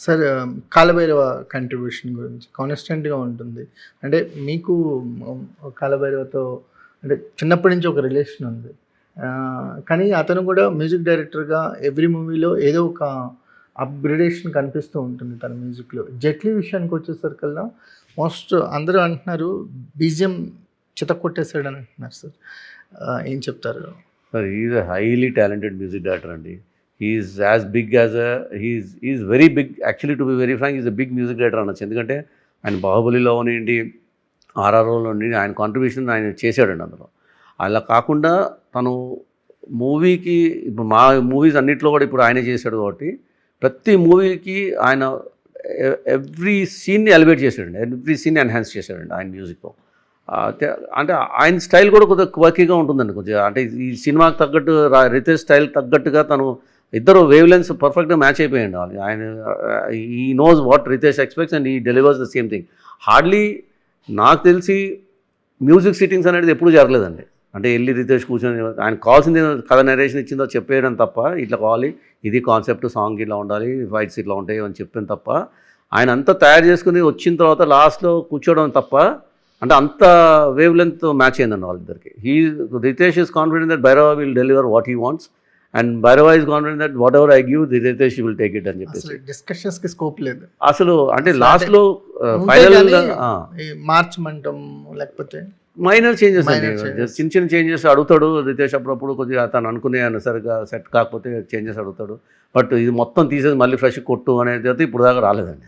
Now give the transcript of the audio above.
Sir Kalabhairava contribution గురించి కాన్స్టెంట్‌గా ఉంటుంది. అంటే మీకు కాలభైరవతో అంటే చిన్నప్పటి నుంచి ఒక రిలేషన్ ఉంది. కానీ అతను కూడా మ్యూజిక్ డైరెక్టర్‌గా ఎవ్రీ మూవీలో ఏదో ఒక అప్‌గ్రేడేషన్ కనిపిస్తూ ఉంటుంది తన మ్యూజిక్‌లో. 'జైట్లీ' విషయానికి వచ్చేసరికల్లా మోస్ట్ అందరూ అంటున్నారు బీజీఎం చితక్కొట్టేసాడని అంటున్నారు సార్. ఏం చెప్తారు? Sir is a highly talented music director అండి. He's as big as he's very big. Actually to be very frank is a big music director అనొచ్చు. ఎందుకంటే ఆయన 'బాహుబలిలో' అవనివ్వండి, 'ఆర్ఆర్ఆర్'లో ఆయన కాంట్రిబ్యూషన్ ఆయన చేశాడండి అందులో. అలా కాకుండా తను మూవీకి ఇప్పుడు మా మూవీస్ అన్నిట్లో కూడా ఇప్పుడు ఆయనే చేశాడు కాబట్టి ప్రతి మూవీకి ఆయన ఎవ్రీ సీన్ని ఎలివేట్ చేశాడండి. ఎవ్రీ సీన్ ఎన్హాన్స్ చేశాడండి ఆయన మ్యూజిక్తో. అంటే ఆయన స్టైల్ కూడా కొద్దిగా క్వర్కీగా ఉంటుందండి కొద్దిగా. అంటే ఈ సినిమాకి తగ్గట్టు రితేష్ స్టైల్ తగ్గట్టుగా తను ఇద్దరు వేవ్ లెన్స్ పర్ఫెక్ట్గా మ్యాచ్ అయిపోయాయండి వాళ్ళు. ఆయన he knows what Ritesh expects and he delivers the same thing. Hardly నాకు తెలిసి మ్యూజిక్ సిట్టింగ్స్ అనేది ఎప్పుడూ జరగలేదండి. అంటే వెళ్ళి రితేష్ కూర్చొని ఆయన కావాల్సింది కథ నరేషన్ ఇచ్చిందో చెప్పేయడం తప్ప, ఇట్లా కావాలి, ఇది కాన్సెప్ట్, సాంగ్ ఇట్లా ఉండాలి, ఫైట్స్ ఇట్లా ఉంటాయి అని చెప్పిన తప్ప, ఆయన అంతా తయారు చేసుకుని వచ్చిన తర్వాత లాస్ట్లో కూర్చోవడం తప్ప, అంటే అంత వేవ్ లెంత్ మ్యాచ్ అయిందండి వాళ్ళిద్దరికి. Ritesh is confident that Bhairava will deliver what he wants and Bhairava is confident that whatever I give Ritesh will take it అని చెప్పేసి. డిస్కషన్స్కి స్కోప్ లేదు అసలు. అంటే లాస్ట్లో ఫైనల్గా మార్చమంటాం లేకపోతే మైనర్ చేంజెస్ అండి. చిన్న చిన్న చేంజెస్ అడుగుతాడు రితేష్ అప్పుడప్పుడు. కొద్దిగా తను అనుకునే సరిగా సెట్ కాకపోతే చేంజెస్ అడుగుతాడు. బట్ ఇది మొత్తం తీసేసి మళ్ళీ ఫ్రెష్ కొట్టు అనేది అయితే ఇప్పుడు దాకా రాలేదండి.